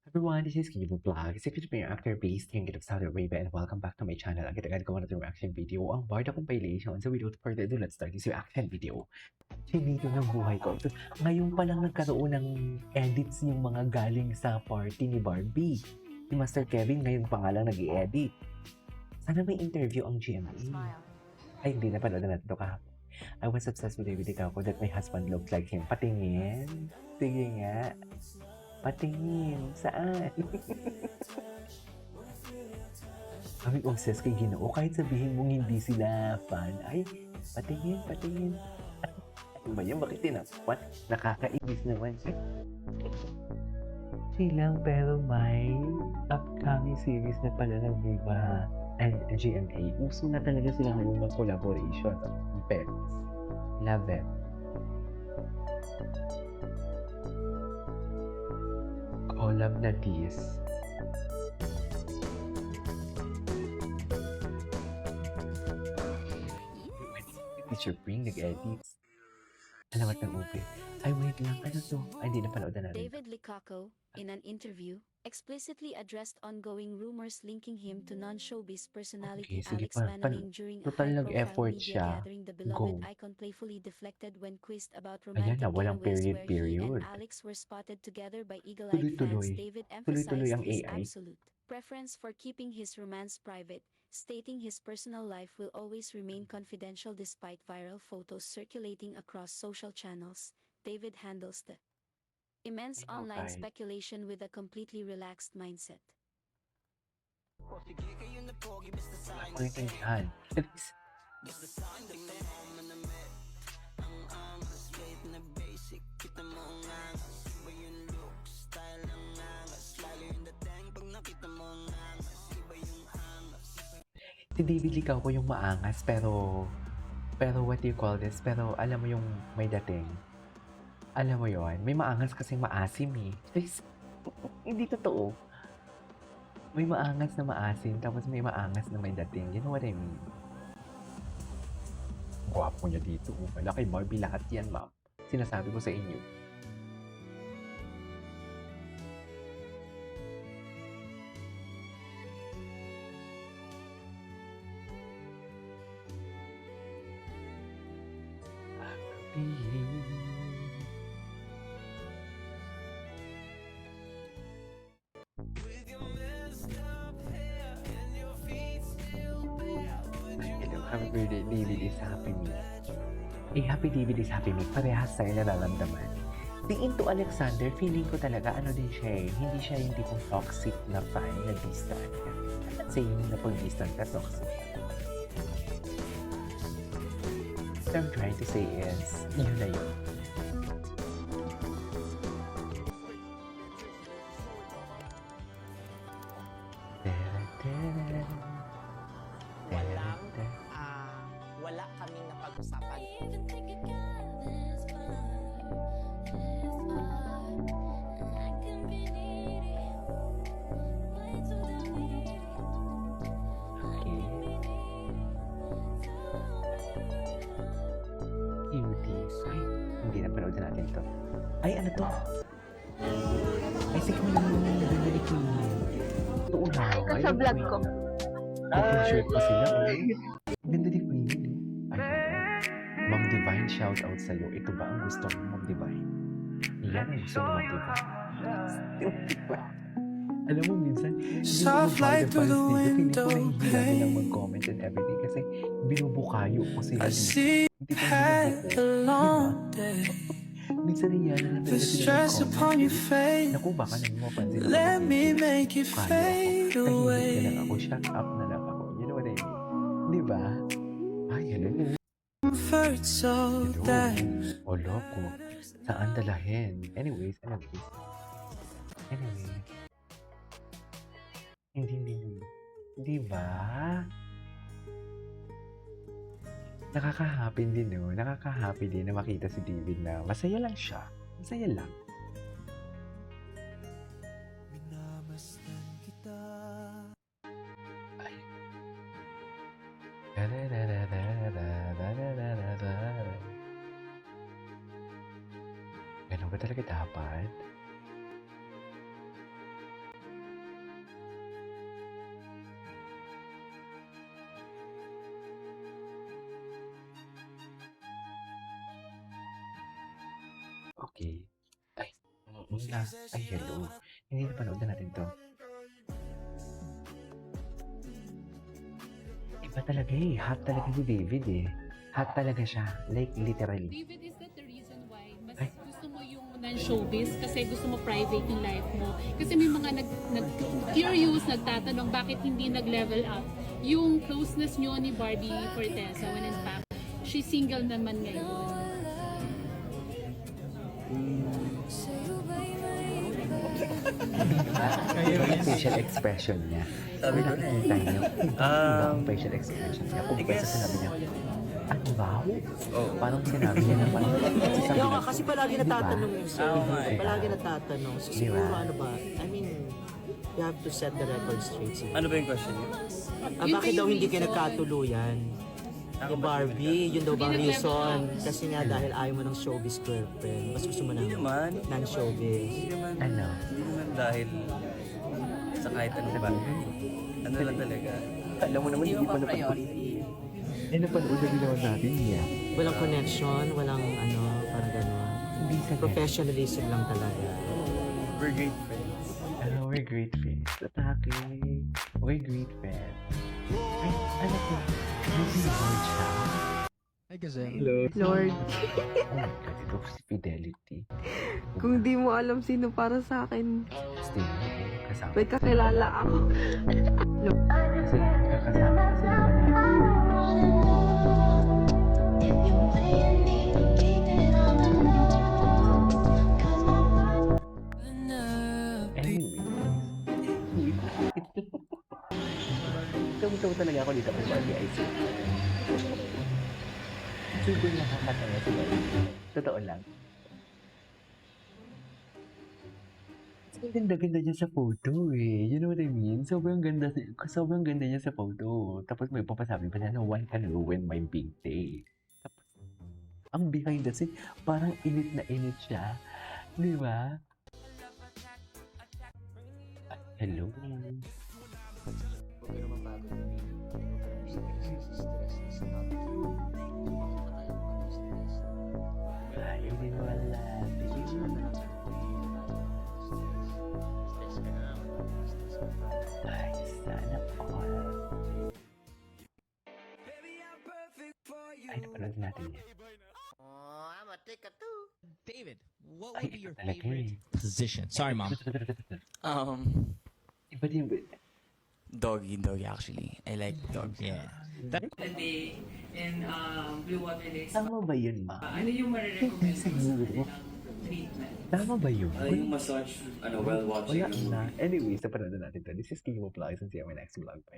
Everyone, this is Kibo Vlogs. If you're your actor based here in Saudi Arabia and welcome back to my channel. Agad-agad gawa natin reaction video. Ang bar na compilation. So without further ado, let's start this reaction video. Chinito ng buhay ko. So, ngayon pa lang nagkaroon ng edits yung mga galing sa party ni Barbie. Si Master Kevin ngayon pa nga lang nag-i-edit. Sana may interview ang GMA. Ay, hindi na panood na natin ito kahapon. I was obsessed with David Icao that my husband looked like him. Patingin. Sige nga. Patingin. Saan? Kami obsessed kay Ginoo. Kahit sabihin mong hindi sila fan. Ay, patingin, patingin. Ano ba yan? Bakit tinapan? Nakakainis naman. Silang pero may upcoming series na pala ng Viva and GMA. Uso na talaga sila ngayon ng collaboration. Pets. Love it. Collab na this. Teacher Pring nag-edits. Salamat ng upi. Ay, wait lang. Ano to? Ay, hindi na panood na natin. David Licacco, in an interview, explicitly addressed ongoing rumors linking him to non-showbiz personality Okay, sige Alex pa. Manning during a Total high-profile nag-effort media siya. gathering. The beloved Go. icon playfully deflected when quizzed about Ayan romantic na, walang getaways where he period. and Alex were spotted together by eagle-eyed fans. Tuloy-tuloy. David Tuloy-tuloy emphasized ang his AI. absolute preference for keeping his romance private, stating his personal life will always remain confidential despite viral photos circulating across social channels. David handles the immense I know, online guys. speculation with a completely relaxed mindset. Ako yung tangihan. Si David Licao ko yung maangas pero what do you call this? Pero alam mo yung may dating. Alam mo yon, may maangas kasi maasim eh. Hindi totoo. May maangas na maasim tapos may maangas na may dating. You know what I mean? Gwapo niya dito. Wala kay Barbie lahat yan, ma'am. Sinasabi ko sa inyo. Happy birthday, David is happy me. Eh, happy David is happy me. Parehas tayo nararamdaman. Si Into Alexander, feeling ko talaga ano din siya eh. Hindi siya yung tipong toxic na fan na distant. I'm not saying na pag distant ka toxic. What I'm trying to say is, yun na yun. Wala kaming napag-usapan. Cuties. Ay, hindi na panood na natin to. Ay, ano to? Ay, si Queen. Ganda ni Queen. Ito unaw. Ito sa vlog ko. Open shirt pa sila. Ganda ni Queen. Ay, Ma'am Divine, shout out sa'yo. Ito ba ang gusto mo, Ma'am Divine? Yan ang gusto ni Ma'am Divine. Alam mo, minsan, Soft light through the window pane. Lang mag-comment and everything kasi binubukayo ko sila. I see Hindi you ko had binubuko. a long day. Minsan yan na The stress upon your face. Naku, baka nang mapansin. Let me make it fade Tahimik na lang away. ako. Shut up na lang ako. You know what I mean? Di ba? Ay, hello. Comfort so that O loko. Saan dalahin? Anyways. Anyway. Hindi. Di ba? Nakaka-happy din, no? Nakaka-happy din na makita si David na masaya lang siya. Masaya lang. Ay. Ganun ba talaga dapat? Okay. Ay, na. Ay, hello. Hindi na panood na natin to. Iba talaga eh. Hot talaga si David eh. Hot talaga siya. Like, literally. David, is that the reason why mas gusto mo yung non-showbiz kasi gusto mo private yung life mo? Kasi may mga curious, nagtatanong bakit hindi nag-level up yung closeness nyo ni Barbie Fortesa when in fact, she's single naman ngayon. Yung facial expression niya. Sabi ko na yung facial expression niya. Kung ba sinabi niya, ano ba? Parang sinabi niya na parang Kaya nga, kasi palagi natatanong yung sir. Diba? Palagi natatanong. So, Diba? siguro ano ba? I mean, you have to set the record straight. Siguro. Ano ba yung question niyo? Bakit daw hindi kayo nagkatuluyan? Kay Barbie, yun daw bang reason? Kasi nga dahil ayaw mo ng showbiz girlfriend. Mas gusto mo ng Hindi naman. non-showbiz. Hindi naman. Ano? Hindi naman dahil sa kahit ano ba. Ano lang talaga. Alam mo naman, hindi pa napanood. Napanood na din naman natin niya. Walang connection, walang ano, parang gano'n. Hindi sa Professionalism lang talaga. We're great friends. Ano, we're great friends. Atake. We're great friends. Ay, ano ko? Hindi Lord siya. Ay, Gazelle. Lord, Oh my God, ito si Fidelity. kung di mo alam sino para sa akin, Still, kasama. may kakilala ako. Kasi kakasama kasi naman Anyway. Tawa talaga ako dito kung Barbie IC. Siguro nakakatawa si Barbie. Totoo lang. Ang ganda-ganda niya sa photo eh. You know what I mean? Sobrang ganda niya sa photo. Tapos may papasabi pa niya na one can ruin my big day. Tapos, ang behind the scene, parang init na init siya. Di ba? Ah, hello. Ay, hindi wala. Ay, sana all. Ay, napanood natin yan. David, what Ay, would be ito your talaga favorite eh. position? Sorry, Mom. Iba din ba? Doggy actually. I like dogs. Yeah. a day in Blue Water Lakes. Tama ba yun, ma? Ano yung marirecommend mo sa Siguro. kanilang treatment? Tama ba yun? Yung massage, while watching Wala na. Anyways, napanood na natin to. This is Kimo Vlogs and see you in my next vlog. Bye.